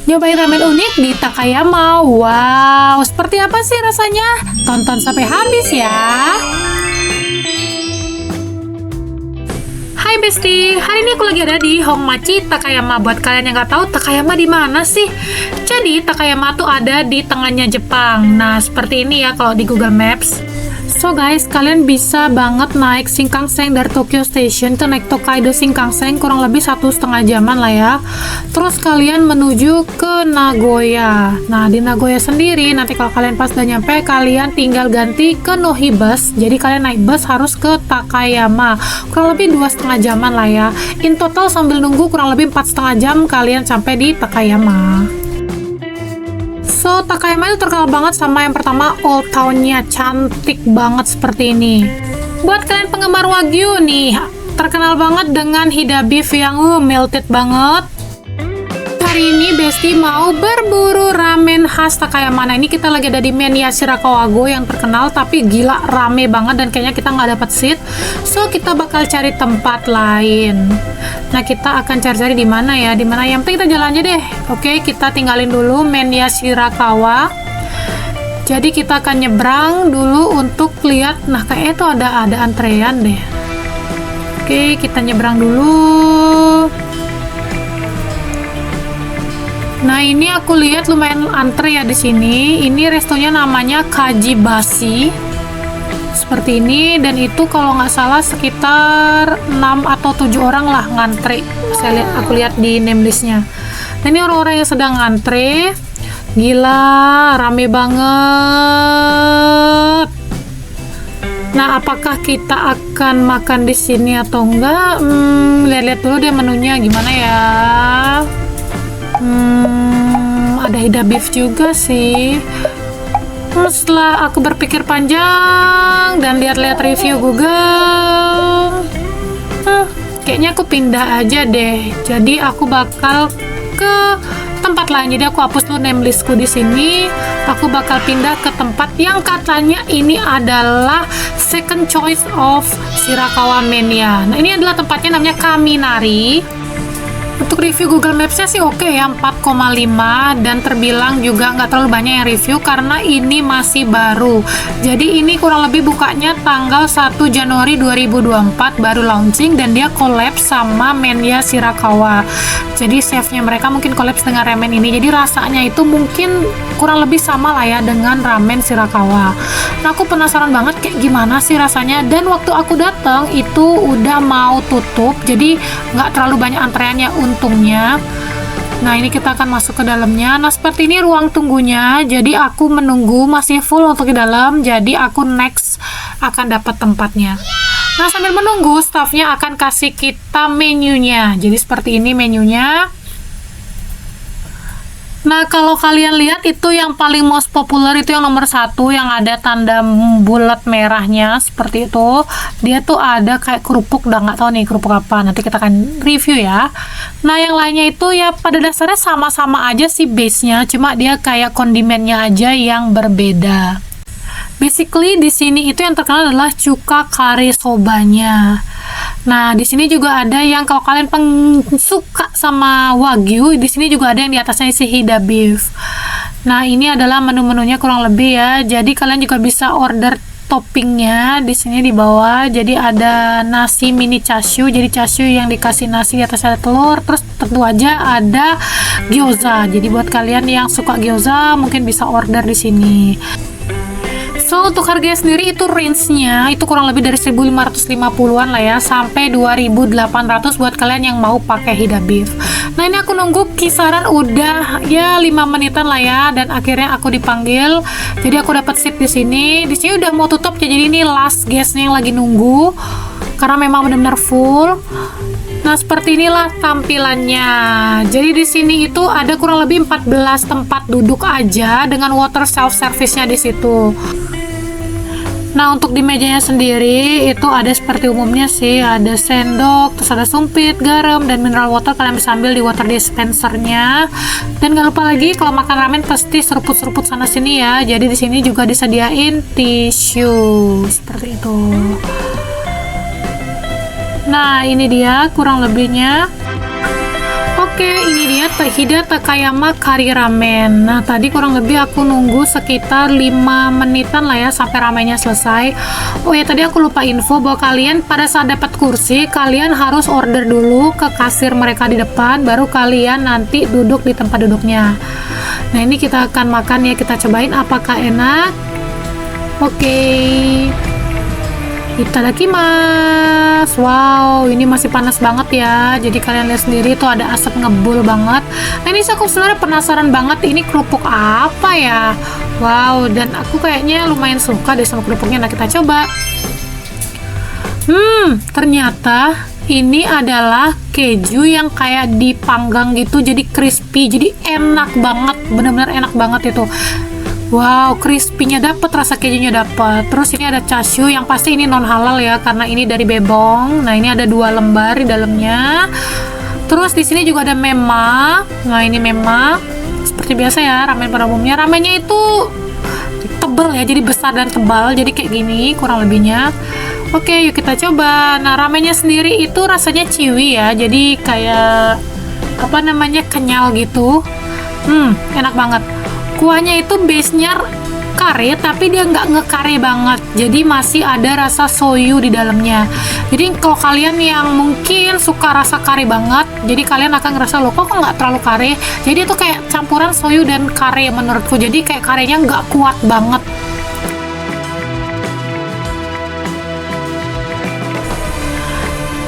Nyobain ramen unik di Takayama. Wow, seperti apa sih rasanya? Tonton sampai habis ya. Hai Besti, hari ini aku lagi ada di Honmachi Takayama. Buat kalian yang nggak tahu Takayama di mana sih? Jadi Takayama tuh ada di tengahnya Jepang. Nah, seperti ini ya kalau di Google Maps. So guys, kalian bisa banget naik Shinkansen dari Tokyo Station, tuh naik Tokaido Shinkansen kurang lebih 1,5 jaman lah ya. Terus kalian menuju ke Nagoya. Nah, di Nagoya sendiri nanti kalau kalian pas udah nyampe, kalian tinggal ganti ke Nohi Bus. Jadi kalian naik bus harus ke Takayama. Kurang lebih 2,5 jaman lah ya. In total sambil nunggu kurang lebih 4,5 jam kalian sampai di Takayama. So, Takayama itu terkenal banget sama yang pertama Old Town-nya, cantik banget seperti ini. Buat kalian penggemar Wagyu nih, terkenal banget dengan Hida beef yang melted banget. Hari ini Besti mau berburu ramen khas Takayama. Nah, ini kita lagi ada di Menya Shirakawa-go yang terkenal, tapi gila rame banget dan kayaknya kita nggak dapat seat. So, kita bakal cari tempat lain. Nah, kita akan cari-cari di mana ya? Di mana? Yang penting kita jalan aja deh. Oke, kita tinggalin dulu Menya Shirakawa. Jadi kita akan nyebrang dulu untuk lihat. Nah, kayaknya itu ada antrean deh. Oke, kita nyebrang dulu. Nah, ini aku lihat lumayan antre ya di sini. Ini restonya namanya Kajibashi. Seperti ini, dan itu kalau nggak salah sekitar 6 atau 7 orang lah ngantri. Aku lihat di name listnya. Nah, ini orang-orang yang sedang ngantri. Gila, rame banget. Nah, apakah kita akan makan di sini atau enggak? Lihat-lihat dulu deh menunya gimana ya. Ada Hida beef juga sih. Terus setelah aku berpikir panjang dan lihat-lihat review Google, kayaknya aku pindah aja deh. Jadi aku bakal ke tempat lain. Jadi aku hapus dulu name listku di sini. Aku bakal pindah ke tempat yang katanya ini adalah second choice of Shirakawa Menya. Nah, ini adalah tempatnya namanya Kaminari. Untuk review Google Maps-nya sih oke ya, 4,5, dan terbilang juga nggak terlalu banyak yang review karena ini masih baru. Jadi ini kurang lebih bukanya tanggal 1 Januari 2024, baru launching, dan dia collab sama Menya Shirakawa. Jadi chefnya mereka mungkin collab dengan ramen ini. Jadi rasanya itu mungkin kurang lebih sama lah ya dengan ramen Shirakawa. Nah, aku penasaran banget kayak gimana sih rasanya, dan waktu aku datang itu udah mau tutup, jadi nggak terlalu banyak antreannya untungnya. Nah, ini kita akan masuk ke dalamnya. Nah, seperti ini ruang tunggunya. Jadi aku menunggu masih full untuk di dalam. Jadi aku next akan dapat tempatnya. Nah, sambil menunggu, staffnya akan kasih kita menunya. Jadi seperti ini menunya. Nah, kalau kalian lihat itu yang paling most popular itu yang nomor 1 yang ada tanda bulat merahnya seperti itu. Dia tuh ada kayak kerupuk, udah nggak tahu nih kerupuk apa. Nanti kita akan review ya. Nah, yang lainnya itu ya pada dasarnya sama-sama aja sih base-nya, cuma dia kayak kondimennya aja yang berbeda. Basically di sini itu yang terkenal adalah cuka kari sobanya. Nah, di sini juga ada yang kalau kalian suka sama Wagyu, di sini juga ada yang di atasnya isi Hida beef. Nah, ini adalah menu-menunya kurang lebih ya. Jadi kalian juga bisa order toppingnya di sini di bawah. Jadi ada nasi mini chashu, jadi chashu yang dikasih nasi di atas ada telur. Terus tentu aja ada gyoza. Jadi buat kalian yang suka gyoza mungkin bisa order di sini. So, untuk harganya sendiri itu range-nya itu kurang lebih dari 1.550-an lah ya, sampai 2.800 buat kalian yang mau pakai Hida beef. Nah, ini aku nunggu kisaran udah ya 5 menitan lah ya, dan akhirnya aku dipanggil. Jadi aku dapat seat di sini. Di sini udah mau tutup ya, jadi ini last guest-nya yang lagi nunggu karena memang benar-benar full. Nah, seperti inilah tampilannya. Jadi di sini itu ada kurang lebih 14 tempat duduk aja dengan water self service-nya di situ. Nah, untuk di mejanya sendiri itu ada seperti umumnya sih, ada sendok, terus ada sumpit, garam, dan mineral water kalian bisa ambil di water dispensernya. Dan gak lupa lagi kalau makan ramen pasti seruput-seruput sana sini ya. Jadi di sini juga disediain tisu seperti itu. Nah, ini dia kurang lebihnya. Oke, ini dia Hida Takayama Kari Ramen. Nah, tadi kurang lebih aku nunggu sekitar 5 menitan lah ya sampai ramennya selesai. Oh ya, tadi aku lupa info bahwa kalian pada saat dapat kursi, kalian harus order dulu ke kasir mereka di depan, baru kalian nanti duduk di tempat duduknya. Nah, ini kita akan makan ya, kita cobain apakah enak. Oke. Itadakimasu. Wow, ini masih panas banget ya. Jadi kalian lihat sendiri tuh ada asap ngebul banget. Nah, ini aku sebenarnya penasaran banget ini kerupuk apa ya. Wow, dan aku kayaknya lumayan suka deh sama kerupuknya. Nah, kita coba. Ternyata ini adalah keju yang kayak dipanggang gitu, jadi crispy, jadi enak banget, bener-bener enak banget itu. Wow, crispy-nya dapet, rasa kejunya dapet. Terus ini ada chashu, yang pasti ini non halal ya, karena ini dari bebong. Nah, ini ada 2 lembar di dalamnya. Terus di sini juga ada mema. Nah, ini mema. Seperti biasa ya, ramen pada umumnya. Ramennya itu tebal ya, jadi besar dan tebal, jadi kayak gini kurang lebihnya. Oke, yuk kita coba. Nah, ramennya sendiri itu rasanya chewy ya, jadi kayak apa namanya, kenyal gitu. Enak banget. Kuahnya itu base-nya kare, tapi dia nggak ngekare banget, jadi masih ada rasa soyu di dalamnya. Jadi kalau kalian yang mungkin suka rasa kare banget, jadi kalian akan ngerasa loh kok nggak terlalu kare. Jadi itu kayak campuran soyu dan kare menurutku, jadi kayak karenya nggak kuat banget.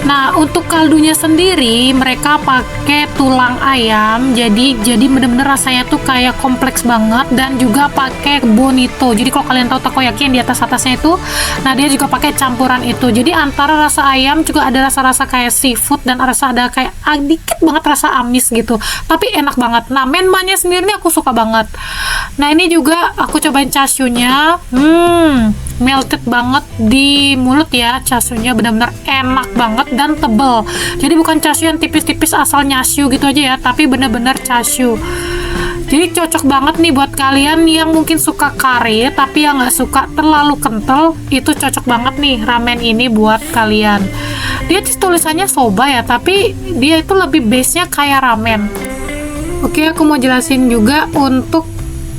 Nah, untuk kaldunya sendiri mereka pakai tulang ayam, jadi bener-bener rasanya tuh kayak kompleks banget, dan juga pakai bonito. Jadi kalau kalian tahu takoyaki yang di atasnya itu, nah dia juga pakai campuran itu. Jadi antara rasa ayam juga ada rasa-rasa kayak seafood, dan rasa ada kayak dikit banget rasa amis gitu. Tapi enak banget. Nah, menmanya sendiri aku suka banget. Nah, ini juga aku cobain chashu-nya. Melted banget di mulut ya, chashu-nya benar-benar enak banget dan tebel. Jadi bukan chashu yang tipis-tipis asal nyashu gitu aja ya, tapi benar-benar chashu. Jadi cocok banget nih buat kalian yang mungkin suka kare tapi yang nggak suka terlalu kental, itu cocok banget nih ramen ini buat kalian. Dia tulisannya soba ya, tapi dia itu lebih base-nya kayak ramen. Oke, aku mau jelasin juga untuk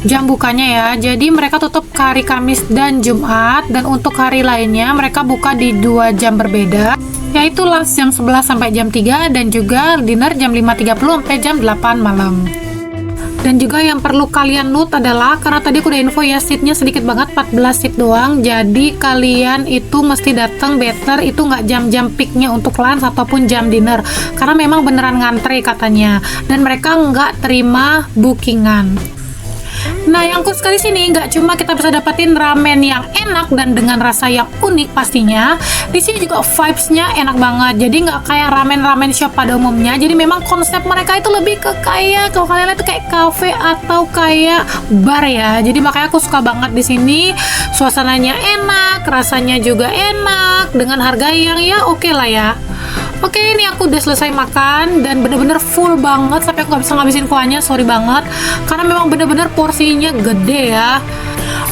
jam bukanya ya. Jadi mereka tutup hari Kamis dan Jumat, dan untuk hari lainnya mereka buka di 2 jam berbeda, yaitu lunch jam 11 sampai jam 3, dan juga dinner jam 5.30 sampai jam 8 malam. Dan juga yang perlu kalian note adalah, karena tadi aku udah info ya, seatnya sedikit banget, 14 seat doang, jadi kalian itu mesti datang better itu nggak jam-jam peaknya untuk lunch ataupun jam dinner, karena memang beneran ngantri katanya, dan mereka nggak terima bookingan. Nah, yang khusus kali sini nggak cuma kita bisa dapetin ramen yang enak dan dengan rasa yang unik pastinya, di sini juga vibes-nya enak banget. Jadi nggak kayak ramen-ramen shop pada umumnya. Jadi memang konsep mereka itu lebih ke kayak, kalau kalian lihat itu kayak cafe atau kayak bar ya. Jadi makanya aku suka banget di sini. Suasananya enak, rasanya juga enak, dengan harga yang ya oke lah ya. Oke, ini aku udah selesai makan dan bener-bener full banget sampai aku nggak bisa ngabisin kuahnya, sorry banget, karena memang bener-bener porsinya gede ya.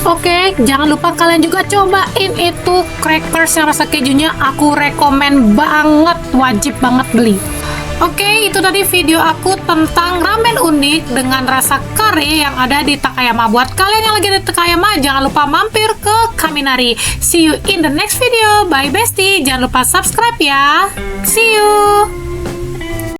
Oke, jangan lupa kalian juga cobain itu crackers yang rasa kejunya, aku rekomen banget, wajib banget beli. Oke, itu tadi video aku tentang ramen unik dengan rasa kare yang ada di Takayama. Buat kalian yang lagi di Takayama, jangan lupa mampir ke Kaminari. See you in the next video. Bye bestie. Jangan lupa subscribe ya. See you.